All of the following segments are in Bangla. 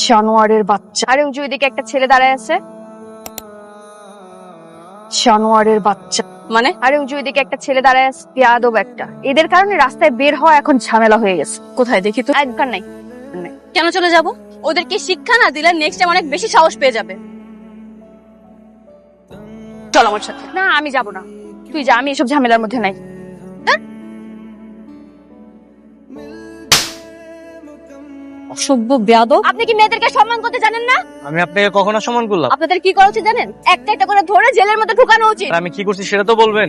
জানোয়ারের বাচ্চা। আরে ওই যে ওইদিকে একটা ছেলে দাঁড়ায় আছে। জানোয়ারের বাচ্চা মানে? আরে ওই যে ওইদিকে একটা ছেলে দাঁড়ায় আছে, বেয়াদব একটা। এদের কারণে রাস্তায় বের হওয়া এখন ঝামেলা হয়ে গেছে। কোথায় দেখি তো? একদম নাই। কেন চলে যাব? ওদেরকে শিক্ষা না দিলে নেক্সট টাইম অনেক বেশি সাহস পেয়ে যাবে। চল আমার সাথে। না আমি যাব না, তুই যা, আমি এসব ঝামেলার মধ্যে নাই। অসভ্য বেয়াদব। আপনি কি মেয়েদেরকে সম্মান করতে জানেন না? আমি আপনাকে কখনো সম্মান করলাম? আপনাদের কি করা উচিত জানেন? একটা একটা করে ধরে জেলের মধ্যে ঢুকানো উচিত। আমি কি করছি সেটা তো বলবেন।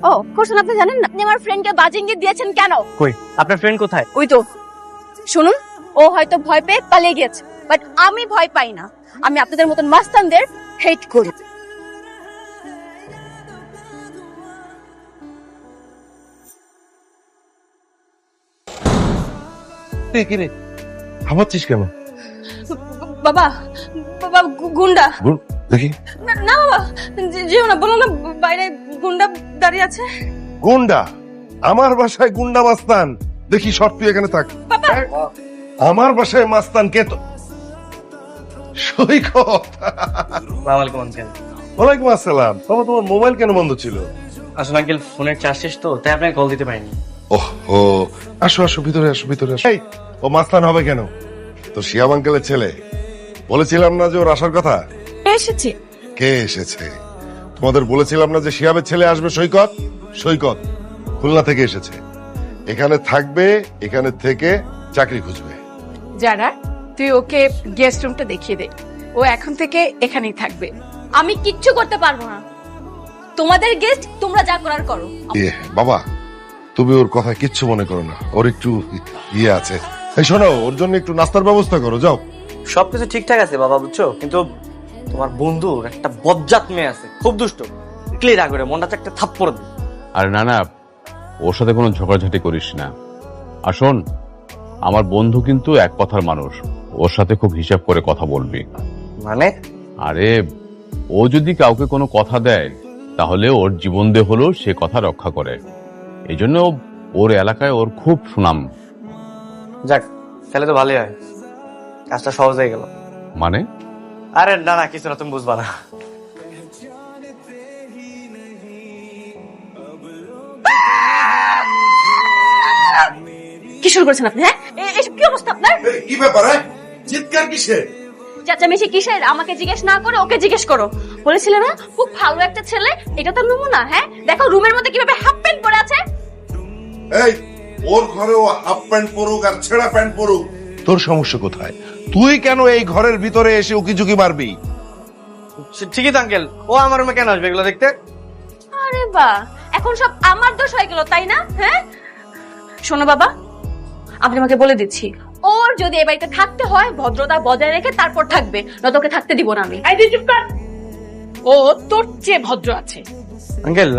ও করছেন, আপনি জানেন না? আপনি আমার ফ্রেন্ডকে বাজে ইঙ্গিত দিয়েছেন কেন? কই আপনার ফ্রেন্ড কোথায়? ওই তো শুনুন, ও হয়তো ভয় পেয়ে পালিয়ে গেছে, বাট আমি ভয় পাই না। আমি আপনাদের মতন মাস্তানদের হেট করি। কি রে হামাচ্ছিস কেন? বাবা বাবা গুন্ডা। দেখি। না বাবা, যেও না, বলো না বাইরে গুন্ডা দাঁড়িয়ে আছে। গুন্ডা? আমার বাসায় গুন্ডা মাস্তান? দেখি সব তুই এখানে থাক। বাবা আমার বাসায় মাস্তান কে? তো সৈকত। আসসালামু আঙ্কেল। ওয়ালাইকুম আসসালাম। বাবা তোমার মোবাইল কেন বন্ধ ছিল? আসলে আঙ্কেল ফোনের চার্জ শেষ তো, তাই আপনাকে কল দিতে পারিনি। ওহ ও, আসো আসো, ভিতরে আসো, ভিতরে আসো। এই, ও মাস্তান হবে কেন? তো শিয়াব আঙ্কেলের ছেলে। বলেছিলাম না যে ওর আসার কথা? এসেছি। কে এসেছে? তোমাদের বলেছিলাম না যে শিয়াবের ছেলে আসবে? সৈকত। সৈকত খুলনা থেকে এসেছে, এখানে থাকবে, এখানে থেকে চাকরি খুঁজবে। যারা, তুই ওকে গেস্ট রুমটা দেখিয়ে দে, ও এখন থেকে এখানেই থাকবে। আমি কিচ্ছু করতে পারবো না, তোমাদের গেস্ট, তোমরা যা করার করো। বাবা তুমি ওর কথা কিচ্ছু মনে করো না, ওর একটু ইয়ে আছে। এই শোনো, ওর জন্য একটু নাস্তার ব্যবস্থা করো, যাও। সবকিছু ঠিকঠাক আছে বাবা, বুঝছো, কিন্তু তোমার বন্ধুর একটা বজ্জাত মেয়ে আছে, খুব দুষ্ট। ক্লিয়ার রাগ করে মনটা একটা থাপ্পড় দিই। আরে না না, ওর সাথে কোনো ঝগড়াঝাটি করিস না। আর শোন, আমার বন্ধু কিন্তু এক কথার মানুষ, ওর সাথে খুব হিসাব করে কথা বলবি। মানে? আরে ও যদি কাউকে কোনো কথা দেয়, তাহলে ওর জীবন দিয়ে হলেও সে কথা রক্ষা করে। এই জন্য ওর এলাকায় ওর খুব সুনাম। যাক, তাহলে তো ভালোই হয়, কাজটা সহজ হয়ে গেল। মানে? আরে না না, কিছু না, তুমি বুঝবা না। কি শুরু করেছেন আপনি? হ্যাঁ, এসব কি অবস্থা আপনার? কি ব্যাপার? চিৎকার কিসে? চেঁচামেচি কিসের? আমাকে জিজ্ঞেস না করে ওকে জিজ্ঞেস করো। বলেছিলে না খুব ভালো একটা ছেলে, এটা তো নমুনা। হ্যাঁ দেখো রুমের মধ্যে কিভাবে হাফ প্যান্ট পরে আছে। এই, ওর ঘরে ও হাফ প্যান্ট পরুক আর ছেঁড়া প্যান্ট পরুক, তোর সমস্যা কোথায়? তুই কেন এই ঘরের ভিতরে এসে উকিঝুঁকি মারবি? ঠিকই তো আঙ্কেল, ও আমার রুমে কেন আসবে এগুলো দেখতে? আরে বাহ, এখন সব আমার দোষ হয়ে গেল তাই না? হ্যাঁ শোনো বাবা, আমি তোমাকে বলে দিচ্ছি, ওর যদি এই বাড়িতে থাকতে হয় ভদ্রতা বজায় রেখে তারপর থাকবে, নয়তো ওকে থাকতে দিব না আমি। ও তোর চেয়ে ভদ্র আছে। আঙ্কেল,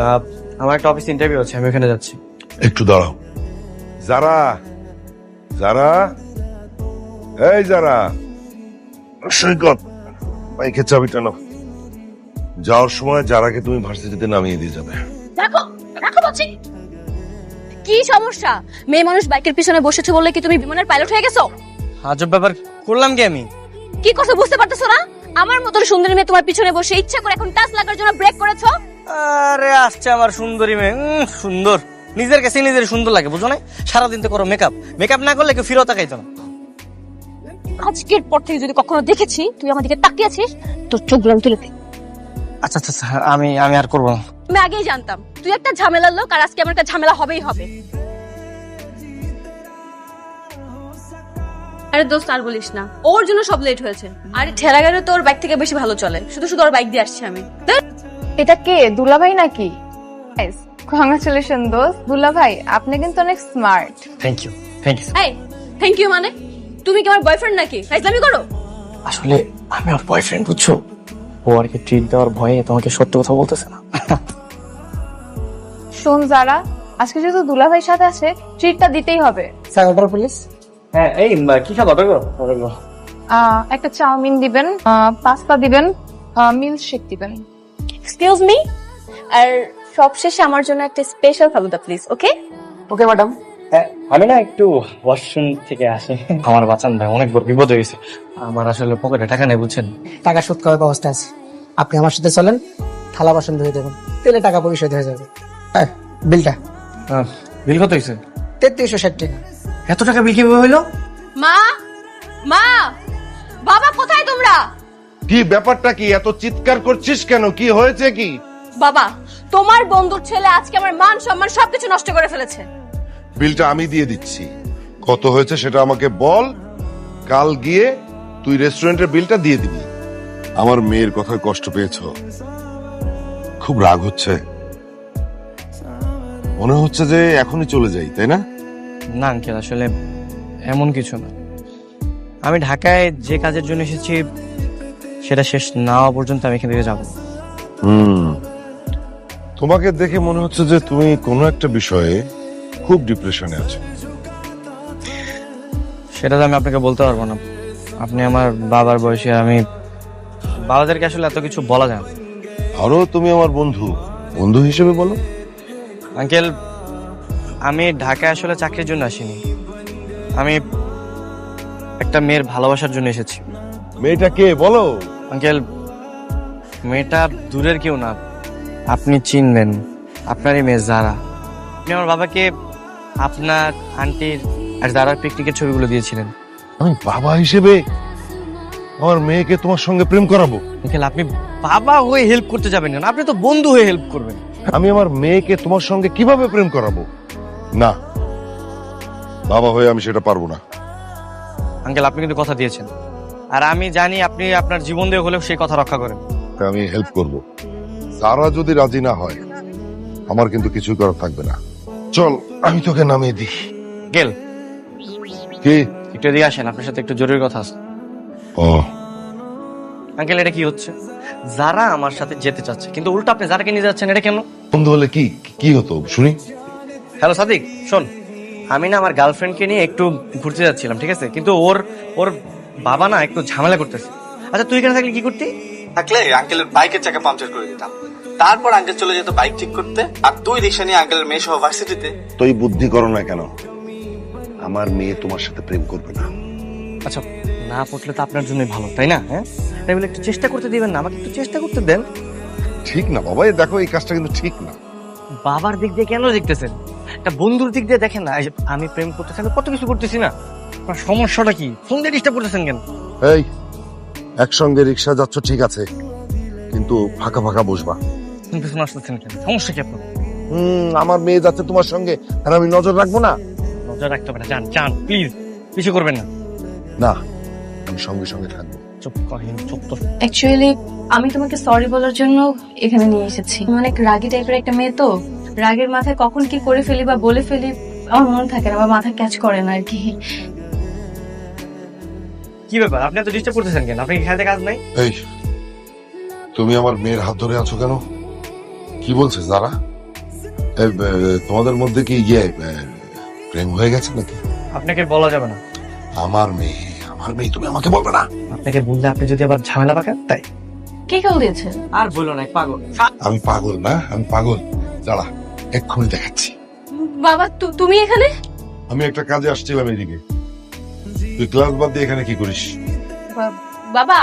আমার একটা অফিস ইন্টারভিউ আছে, আমি ওখানে যাচ্ছি। একটু দাঁড়াও। যারা, যারা, এই যারা, সৈকত বাইকে চাবিটা নাও। যাওয়ার সময় যারাকে তুমি ভার্সিটিতে নামিয়ে দিয়ে যাবে। রাখো রাখো বলছি। কি সমস্যা? মেয়ে মানুষ বাইকের পিছনে বসেছে বলে কি তুমি বিমানের পাইলট হয়ে গেছো? আজব ব্যাপার করলাম কি আমি? কি কথা বুঝতে পারতেছো না? আমার মতন সুন্দরী মেয়ে তোমার পিছনে বসে ইচ্ছা করে এখন টাচ লাগার জন্য ব্রেক করেছো। আরে আসছে আমার সুন্দরী মেয়ে, সুন্দর, নিজের কাছে নিজের সুন্দর লাগে, বুঝো না? সারাদিন তো করো মেকআপ, মেকআপ না করলে কেউ ফিরও তাকাইতো না। আজকের পর থেকে যদি কখনো দেখেছি তুই আমার দিকে তাকিয়েছিস, তোর চোখগুলো আমি তুলে দিই। আচ্ছা আচ্ছা আচ্ছা, আমি আর করবো না। আমি আগেই জানতাম তুই একটা ঝামেলার লোক, আর আজকে আমার একটা ঝামেলা হবেই হবে। আরে দোস্ত আর বলিস না, ওর জন্য সব লেট হয়েছে। আরে ঠেলা গাড়ি তো ওর বাইক থেকে বেশি ভালো চলে, শুধু শুধু ওর বাইক দিয়ে আসছি আমি। এটা কে, দুলাভাই নাকি? কংগ্রাচুলেশন দোস্ত। দুলাভাই আপনি কিন্তু অনেক smart. Thank you, thank you. এই থ্যাংক ইউ মানে? তুমি কি আমার বয়ফ্রেন্ড নাকি? ফাইজলামি করো। আসলে আমি ওর বয়ফ্রেন্ড, বুঝছো, ও আর কি ট্রিট দেওয়ার ভয়ে তোমাকে সত্য কথা বলতেছে না। শোন যারা, আজকে যেহেতু দুলাভাই সাথে আছে, ট্রিটটা দিতেই হবে। Sir please. হ্যাঁ, এই কি খাবো? অর্ডার করো। একটা চাউমিন দিবেন, পাস্তা দিবেন, মিল্ক শেক দিবেন। এক্সকিউজ মি, আর সবশেষে আমার জন্য একটা special falooda please. Okay okay madam. আমি না একটু ওয়াশরুম থেকে আসি, আমার বাঁচান ভাই, অনেক বড় বিপদ হয়ে গেছে। আমার আসলে পকেটে টাকা নেই, বুঝছেন। টাকা শোধ করার ব্যবস্থা আছে, আপনি আমার সাথে চলেন, থালা বাসন ধুয়ে দেবেন, তেলে টাকা পরিশোধ হয়ে যাবে। হ্যাঁ, বিলটা বিল কত হয়েছে? 3360 টাকা। এত টাকা বিল কিভাবে হইলো? মা, মা, বাবা কোথায় তোমরা? কি ব্যাপারটা কি? এত চিৎকার করছিস কেন? কি হয়েছে কি? বাবা, তোমার বন্ধুর ছেলে আজকে আমার মান সম্মান সবকিছু নষ্ট করে ফেলেছে। বিলটা আমি দিয়ে দিচ্ছি। কত হয়েছে সেটা আমাকে বল, কাল গিয়ে তুই রেস্টুরেন্টের বিলটা দিয়ে দিবি। আমার মেয়ের কথায় কষ্ট পেয়েছ, খুব রাগ হচ্ছে, মনে হচ্ছে যে এখনই চলে যাই, তাই না? না আঙ্কেল, আসলে এমন কিছু না। আমি ঢাকায় যে কাজের জন্য এসেছি সেটা শেষ না হওয়া পর্যন্ত আমি এখান থেকে যাবো। তোমাকে দেখে মনে হচ্ছে যে তুমি কোনো একটা বিষয়ে খুব ডিপ্রেশনে আছো। সেটা তো আমি আপনাকে বলতে পারবো না, আপনি আমার বাবার বয়সে, আমি বাবাদেরকে আসলে এত কিছু বলা যায় না। আরো তুমি আমার বন্ধু, বন্ধু হিসেবে বলো। আঙ্কেল, আমি ঢাকায় আসলে চাকরির জন্য আসিনি, আমি একটা মেয়ের ভালোবাসার জন্য এসেছি। মেয়েটা কে বলো? আঙ্কেল, মেয়েটা দূরের কেউ না, আপনি চিনবেন, আপনারই মেয়ে যারা। আপনি আমার বাবাকে আপনার আন্টির আর যারার পিকনিকের ছবিগুলো দিয়েছিলেন। আমি বাবা হিসেবে আমার মেয়েকে তোমার সঙ্গে প্রেম করাবো? আঙ্কেল, আপনি বাবা হয়ে হেল্প করতে যাবেন না, আপনি তো বন্ধু হয়ে হেল্প করবেন। আমি আমার মেয়েকে তোমার সঙ্গে কিভাবে প্রেম করাবো? না, বাবা হয়ে আমি সেটা পারবো না। আঙ্কেল, আপনি কিন্তু কথা দিয়েছেন, আর আমি জানি আপনি আপনার জীবন দিয়ে হলেও সেই কথা রক্ষা করেন। আমি হেল্প করব। তারা যদি রাজি না হয় আমার কিন্তু কিছুই করার থাকবে না। চল, আমি তোকে নামিয়ে দিই। গেল, কি? একটু এদিকে আসেন, আপনার সাথে একটু জরুরি কথা আছে। ও, আঙ্কেল, এটা কি হচ্ছে? যারা আমার সাথে যেতে চাচ্ছে, কিন্তু উল্টো আপনি যারাকে নিয়ে যাচ্ছেন, এটা কেন? বন্ধু হলে কি কি হতো শুনি? হ্যালো সাদিক, শোন, আমি না আমার গার্লফ্রেন্ডকে নিয়ে একটু ঘুরতে যাচ্ছিলাম, ঠিক আছে, কিন্তু ওর ওর বাবা না একটু ঝামেলা করতেছে। আচ্ছা, তুই এখানে থাকলে কি করতি? থাকলে আঙ্কেলের বাইকের চাকা পাংচার করে দিতাম, তারপর আঙ্কেল চলে যেত বাইক ঠিক করতে, আর তুই রিক্সা নিয়ে আঙ্কেলের মেয়ে সহ ভার্সিটিতে। তুই বুদ্ধি করো না কেন? আমার মেয়ে তোমার সাথে প্রেম করবে না। আচ্ছা, না পড়লে তো আপনার জন্যই ভালো, তাই না? হ্যাঁ, তাই বলে একটু চেষ্টা করতে দিবেন না? আমাকে একটু চেষ্টা করতে দেন। ঠিক না বাবা, এই দেখো এই কাজটা কিন্তু ঠিক না। বাবার দিক দিয়ে কেন দেখতেছেন? একটা বন্ধুর দিক দিয়ে দেখেন না। এই যে আমি প্রেম করতেছি, আমি কত কিছু করতেছি না, আপনার সমস্যাটা কি? ফোন দিয়ে ডিস্টার্ব করতেছেন কেন? এই, একসঙ্গে রিক্সা যাচ্ছ ঠিক আছে, কিন্তু ফাঁকা ফাঁকা বসবা। পিছনে আসতেছেন কেন? সমস্যা কি আপনার? আমার মেয়ে যাচ্ছে তোমার সঙ্গে, আর আমি নজর রাখবো না? নজর রাখতে হবে না, যান যান প্লিজ, কিছু করবেন না। না, আমি সঙ্গে সঙ্গে থাকবো। চুপ করেন, চুপ তো। অ্যাকচুয়ালি আমি তোমাকে সরি বলার জন্য এখানে নিয়ে এসেছি। আমি অনেক রাগী টাইপের একটা মেয়ে, তো রাগের মাথায় কখন কি করে ফেলি বা বলে ফেলি আমার মনে থাকে না, বা মাথা ক্যাচ করে না আর কি। কি ব্যাপার, আপনি এত ডিস্টার্ব করতেছেন কেন? আপনি খেতে কাজ নাই? এই, তুমি আমার মেয়ের হাত ধরে আছো কেন? কি বলছে যারা? তোমাদের মধ্যে কি প্রেম হয়ে গেছে নাকি? আপনাকে বলা যাবে না। আমার মেয়ে, আমার মেয়ে, তুমি আমাকে বলবে না? আপনাকে বললে আপনি যদি আবার ঝামেলা পাকান, তাই। কে কেউ দিয়েছে? আর বললো না, পাগল। আমি পাগল না, আমি পাগল। দাঁড়া, এক্ষুনি দেখাচ্ছি। বাবা, তুমি এখানে? আমি একটা কাজে আসছিলাম এদিকে। তুই ক্লাস বাদ দিয়ে এখানে কি করিস? বাবা,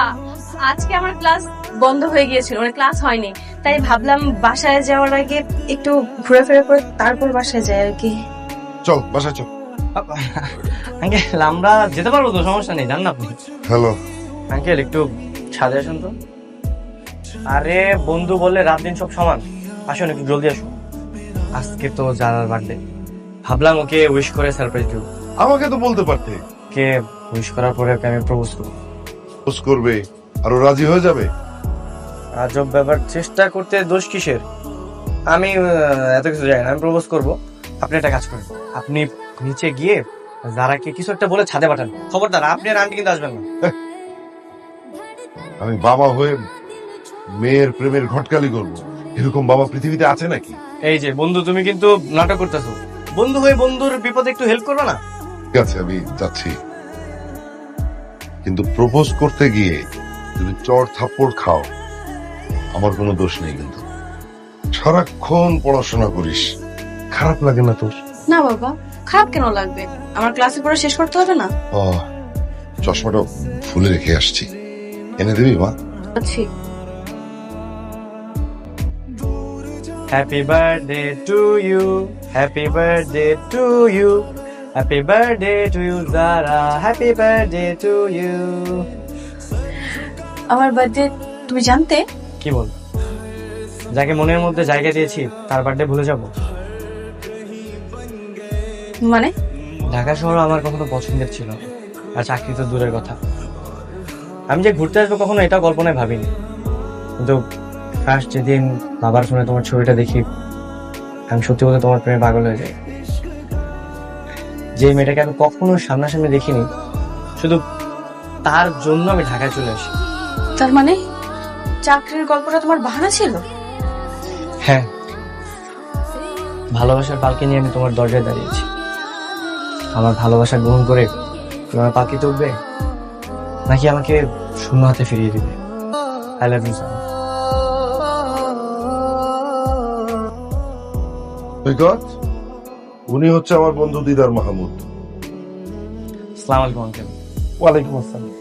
আজকে আমার ক্লাস বন্ধ হয়ে গিয়েছিল, মানে ক্লাস হয়নি, তাই ভাবলাম বাসায় যাওয়ার আগে একটু ঘোরাফেরা করে তারপর বাসায় যাই আর কি। চল বাসায় চল। আঙ্কেল, আমরা যেতে পারবো তো, সমস্যা নেই, জান না আপনি। হ্যালো আঙ্কেল, একটু ছাদে আসুন তো। আরে বন্ধু বললে রাত দিন সব সমান, আসুন একটু জলদি আসুন। আজকে তো জানার বার্থডে, ভাবলাম ওকে উইশ করে সারপ্রাইজ দেবো। আমাকে তো বলতে পারতে। ওকে উইশ করার পরে ওকে আমি প্রপোজ করবো। পোস্ট করবে আর ও রাজি হয়ে যাবে? আজব ব্যাপার, চেষ্টা করতে দোষ কিসের? আমি এত কিছু জানি না, আমি প্রপোজ করবো। আপনি একটা কাজ করেন, আপনি নিচে গিয়ে যারাকে কিছু একটা বলে ছাদে পাঠান। খবরদার, আপনি আর আন্টি কিন্তু আসবেন না। আমি বাবা হয়ে মেয়ের প্রেমের ঘটকালি করবো, এরকম বাবা পৃথিবীতে আছে নাকি? এই যে বন্ধু, তুমি কিন্তু নাটক করতেছো। বন্ধু হয়ে বন্ধুর বিপদে একটু হেল্প করবে না? ঠিক আছে, আমি যাচ্ছি, কিন্তু প্রপোজ করতে গিয়ে যদি চড় থাপ্পড় খাও আমার কোনো দোষ নেই। কিন্তু সারাক্ষণ পড়াশোনা করিস, খারাপ লাগে না তোর? না বাবা, খারাপ কেন লাগবে? আমার ক্লাসে পড়া শেষ করতে হবে না? ও, চশমাটা ফুলে রেখে আসছি, এনে দিবি মা? আচ্ছা। Happy birthday to you, happy birthday to you, happy birthday to you Zara, happy birthday to you. আমার বার্থডে তুমি জানতে? কি বল, যাকে মনের মধ্যে জায়গা দিয়েছি তার বার্থডে ভুলে যাব? মানে? ঢাকা শহর আমার কখনো পছন্দের ছিল না, আর চাকরি তো দূরের কথা। আমি যে ঘুরতে আসবো কখনো এটা কল্পনায় ভাবিনি, কিন্তু ফার্স্ট যেদিন বাবার ফোনে তোমার ছবিটা দেখি, আমি সত্যি বলতে তোমার প্রেমে পাগল হয়ে যাই। যে মেয়েটাকে আমি কখনো সামনাসামনি দেখিনি, শুধু তার জন্য আমি ঢাকায় চলে আসি। তার মানে চাকরির গল্পটা তোমার বাহানা ছিল? হ্যাঁ, ভালোবাসার পালকি নিয়ে আমি তোমার দরজায় দাঁড়িয়েছি। আমার ভালোবাসা গ্রহণ করে তোমার পালকিতে উঠবে, নাকি আমাকে শূন্য হাতে ফিরিয়ে দিবে? I love you. সৈকত, উনি হচ্ছে আমার বন্ধু দিদার মাহমুদ। আসসালামু আলাইকুম আঙ্কেল। ওয়ালাইকুম আসসালাম।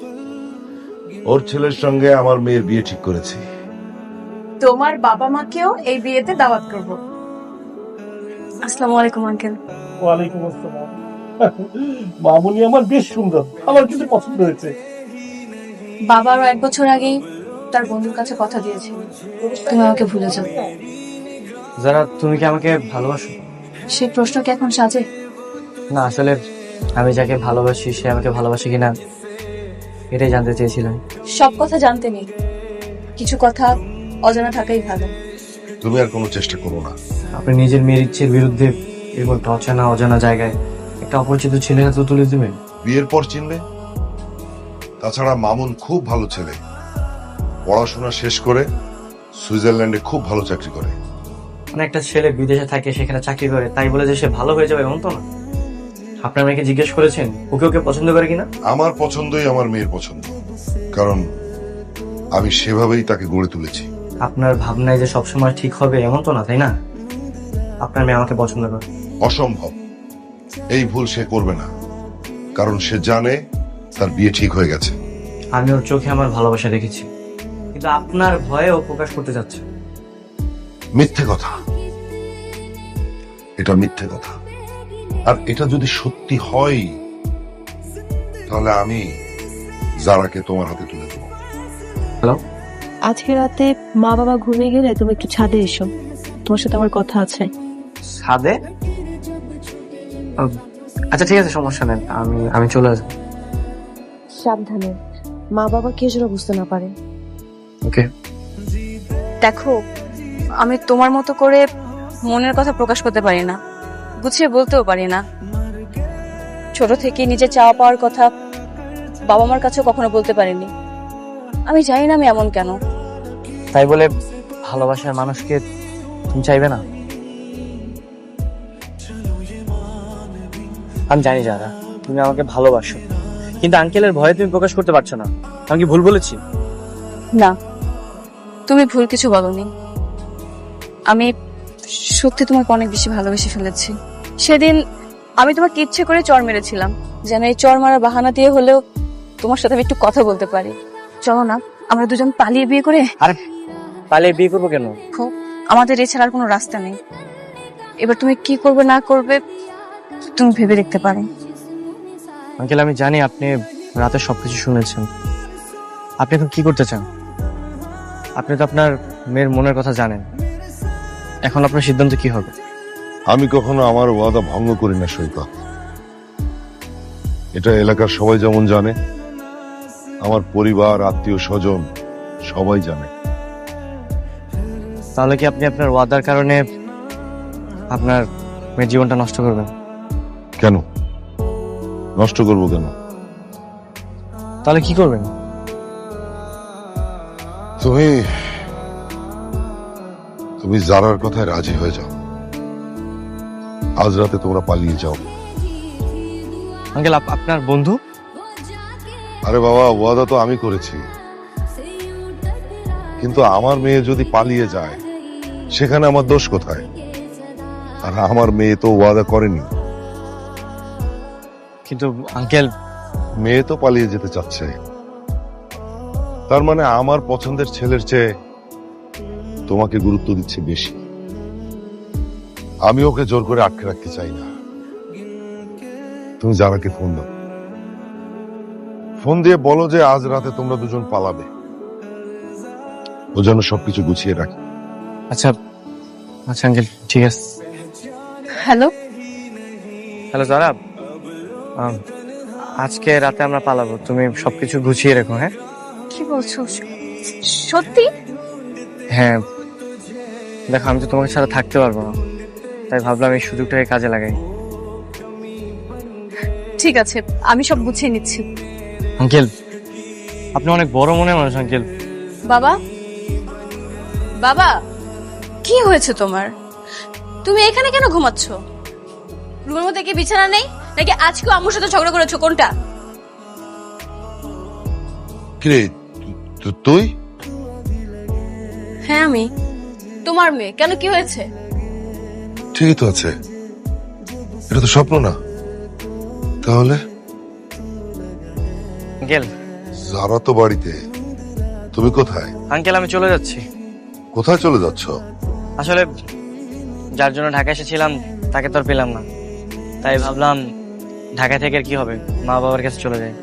ওর ছেলের সঙ্গে আমার মেয়ের বিয়ে ঠিক করেছি। তোমার বাবা মাকেও এই বিয়েতে দাওয়াত করব। আসসালামু আলাইকুম আঙ্কেল। ওয়ালাইকুম আসসালাম। মামুনি আমার বেশ সুন্দর, আমার কিন্তু পছন্দ হয়েছে। বাবা আরো 1 বছর আগেই তার বন্ধুর কাছে কথা দিয়েছে তুমি আমাকে ভুলে যাও। যারা, তুমি কি আমাকে ভালোবাসো? সেই প্রশ্ন কি এখন সাজে? না, আসলে আমি যাকে ভালোবাসি সে আমাকে ভালোবাসে কিনা এটাই জানতে চেয়েছিলাম। সব কথা জানতে নেই, কিছু কথা অজানা থাকাই ভালো। তুমি আর কোনো চেষ্টা করো না। আপনি নিজের মেয়ের ইচ্ছের বিরুদ্ধে এরকম একটা অচেনা অজানা জায়গায় একটা অপরিচিত ছেলের হাতে তুলে দেবেন? বিয়ের পর চিনলে। তাছাড়া মামুন খুব ভালো ছেলে, পড়াশোনা শেষ করে সুইজারল্যান্ডে খুব ভালো চাকরি করে। মানে একটা ছেলে বিদেশে থাকে, সেখানে চাকরি করে, তাই বলে যে সে ভালো হয়ে যাবে এমন তো না। আপনার মেয়েকে জিজ্ঞেস করেছেন ওকে ওকে পছন্দ করে কিনা? আমার পছন্দই আমার মেয়ের পছন্দ, কারণ আমি সেভাবেই তাকে গড়ে তুলেছি। আপনার ভাবনায় যে সবসময় ঠিক হবে এমন তো না, তাই না? আপনার মেয়ে আমাকে পছন্দ করে। অসম্ভব, এই ভুল সে করবে না, কারণ সে জানে তার বিয়ে ঠিক হয়ে গেছে। আমি ওর চোখে আমার ভালোবাসা দেখেছি, কিন্তু আপনার ভয়ে ও প্রকাশ করতে যাচ্ছে। মিথ্যে কথা, এটা মিথ্যে কথা। আর এটা যদি সত্যি হয় তাহলে আমি জারাকে তোমার হাতে তুলে দেবো। হ্যালো, আজকে রাতে মা বাবা ঘুমিয়ে গেলে তুমি একটু ছাদে এসো, তোমার সাথে আমার কথা আছে। ছাদে? আচ্ছা ঠিক আছে, সমস্যা নেই, আমি চলে আসবো। সাবধানে, মা বাবা কেউ যেন বুঝতে না পারে। ওকে। দেখো, আমি তোমার মতো করে মনের কথা প্রকাশ করতে পারি না, গুছিয়ে বলতেও পারি না। ছোট থেকে নিজে চাওয়া পাওয়ার কথা বাবা মার কাছেও কখনো বলতে পারিনি। আমি জানি না আমি এমন কেন। তাই বলে ভালোবাসার মানুষকে তুমি চাইবে না? আমি জানি যারা, তুমি আমাকে ভালোবাসো, কিন্তু আঙ্কেলের ভয়ে তুমি প্রকাশ করতে পারছো না। আমি কি ভুল বলেছি? না, তুমি ভুল কিছু বলনি। আমি সত্যি তোমাকে অনেক বেশি ভালোবেসে ফেলেছি। সেদিন আমি তোমাকে ইচ্ছে করে চড় মেরেছিলাম, যেন এই চড় মারার বাহানা দিয়ে হলেও তোমার সাথে আমি একটু কথা বলতে পারি। চলো না, আমরা দুজন পালিয়ে বিয়ে করে। আরে পালিয়ে বিয়ে করবো কেন? আমাদের এছাড়া আর কোনো রাস্তা নেই। এবার তুমি কি করবে না করবে তুমি ভেবে দেখতে পারো। আঙ্কেল, আমি জানি আপনি রাতে সবকিছু শুনেছেন। আপনি এখন কি করতে চান? আপনি তো আপনার মেয়ের মনের কথা জানেন। এখন আপনার সিদ্ধান্ত কি হবে? আমি কখনো আমার ওয়াদা ভঙ্গ করি না সৈকত, এটা এলাকার সবাই যেমন জানে, আমার পরিবার, আত্মীয় স্বজন সবাই জানে। তাহলে কি আপনি আপনার ওয়াদার কারণে আপনার মেয়ের জীবনটা নষ্ট করবেন? কেন নষ্ট করব কেন? তাহলে কি করবেন? তুমি জারার কথায় রাজি হয়ে যাও, আজ রাতে তোমরা পালিয়ে যাও। আঙ্কেল, আপনার বন্ধু? আরে বাবা, ওয়াদা তো আমি করেছি, কিন্তু আমার মেয়ে যদি পালিয়ে যায় সেখানে আমার দোষ কোথায়? আর আমার মেয়ে তো ওয়াদা করেনি, কিন্তু আঙ্কেল, মেয়ে তো পালিয়ে যেতে চাচ্ছে, তার মানে আমার পছন্দের ছেলের চেয়ে তোমাকে গুরুত্ব দিচ্ছে বেশি। আমি ওকে জোর করে আটকে রাখতে চাই না। তুমি যারাকে ফোন দাও, ফোন দিয়ে বলো যে আজ রাতে তোমরা দুজন পালাবে, ও যেন সবকিছু গুছিয়ে রাখে। আচ্ছা আচ্ছা আঙ্কেল, ঠিক আছে। হ্যালো, হ্যালো যারা, আজকে রাতে আমরা পালাবো, তুমি সবকিছু গুছিয়ে রেখো। হ্যাঁ কি বলছো? সত্যি? হ্যাঁ, দেখো আমি তো তোমাকে ছাড়া থাকতে পারবো না, তাই ভাবলাম এই সুযোগটাকে কাজে লাগাই। ঠিক আছে, আমি সব গুছিয়ে নিচ্ছি। আঙ্কেল, আপনি অনেক বড় মনের মানুষ আঙ্কেল। বাবা, বাবা, কি হয়েছে তোমার? তুমি এখানে কেন ঘুমাচ্ছ? রুমের মধ্যে কি বিছানা নেই নাকি আজকেও আম্মুর সাথে ঝগড়া করেছো? কোনটা? কিরে তুই? হ্যাঁ আমি তোমার মেয়ে। কেন, কি হয়েছে? ঠিকই তো আছে, এটা তো স্বপ্ন না। তাহলে আঙ্কেল, যারা তো বাড়িতে, তুমি কোথায়? আঙ্কেল আমি চলে যাচ্ছি। কোথায় চলে যাচ্ছ? আসলে যার জন্য ঢাকা এসেছিলাম তাকে তো আর পেলাম না, তাই ভাবলাম ঢাকা থেকে আর কি হবে, মা বাবার কাছে চলে যাই।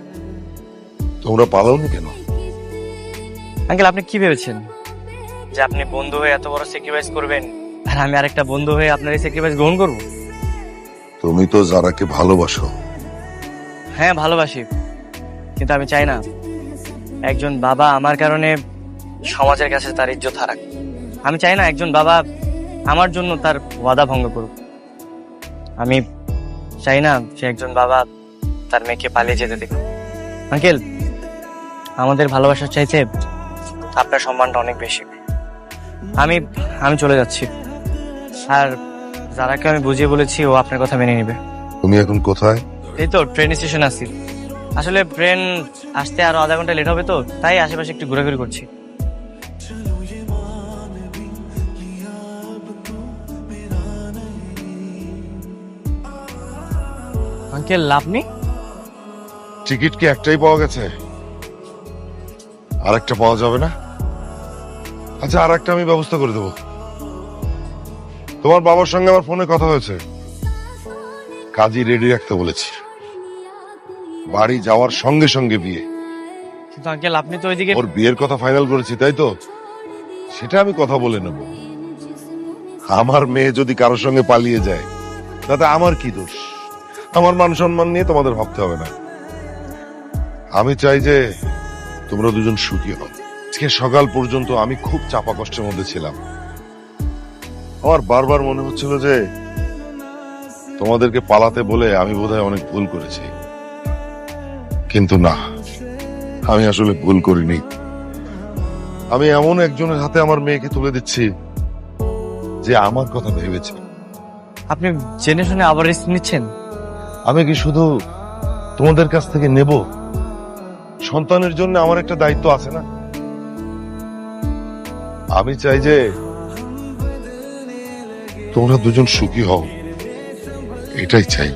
তোমরা পালাওনি কেন? আঙ্কেল, আপনি কি ভেবেছেন যে আপনি বন্ধু হয়ে এত বড় স্যাক্রিফাইস করবেন আর আমি আরেকটা বন্ধু হয়ে আপনার এই স্যাক্রিফাইস গ্রহণ করব? তুমি তো যারাকে ভালোবাসো। হ্যাঁ ভালোবাসি, কিন্তু আমি চাই না একজন বাবা আমার কারণে সমাজের কাছে তার ইজ্জত হারাক। আমি চাই না একজন বাবা আমার জন্য তার ওয়াদা ভঙ্গ করুক। আমি চাই না সে একজন বাবা তার মেয়েকে পালিয়ে যেতে দেখ। আঙ্কেল, আমাদের ভালোবাসার চাইতে আপনার সম্মানটা অনেক বেশি। আমি চলে যাচ্ছি, আর যারাকে আমি বুঝিয়ে বলেছি ও আপনার কথা মেনে নেবে। তুমি এখন কোথায়? এই তো ট্রেন স্টেশন আছি। আসলে ট্রেন আসতে আরো আধা ঘন্টা লেট হবে, তো তাই আশেপাশে একটু ঘোরাঘুরি করছি। আঙ্কেল, লাভ নেই? টিকিট কি একটাই পাওয়া গেছে? আর একটা পাওয়া যাবে না? আচ্ছা, আর একটা আমি ব্যবস্থা করে দেবো। তোমার বাবার সঙ্গে আমার ফোনে কথা হয়েছে, কাজী রেডি রাখতে বলেছি, বাড়ি যাওয়ার সঙ্গে সঙ্গে বিয়ে। কিন্তু আঙ্কেল আপনি তো ওইদিকে। ওর বিয়ের কথা ফাইনাল করেছি, তাই তো? সেটা আমি কথা বলে নেব। আমার মেয়ে যদি কারোর সঙ্গে পালিয়ে যায় তাতে আমার কি দোষ? আমার মান সম্মান নিয়ে তোমাদের ভাবতে হবে না। আমি চাই যে তোমরা দুজন সুখী হও। আজকে সকাল পর্যন্ত আমি খুব চাপা কষ্টের মধ্যে ছিলাম। আমার বারবার মনে হচ্ছিল যে তোমাদেরকে পালাতে বলে আমি বোধহয় অনেক ভুল করেছি, কিন্তু না, আমি আসলে ভুল করিনি। আমি এমন একজনের হাতে আমার মেয়েকে তুলে দিচ্ছি যে আমার কথা ভেবেছে। আপনি জেনে শুনে আবার রিস্ক নিচ্ছেন? আমি কি শুধু তোমাদের কাছ থেকে নেব? সন্তানের জন্য আমার একটা দায়িত্ব আছে না? আমি চাই যে তোমরা দুজন সুখী হও, এটাই চাই,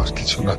আর কিছু না।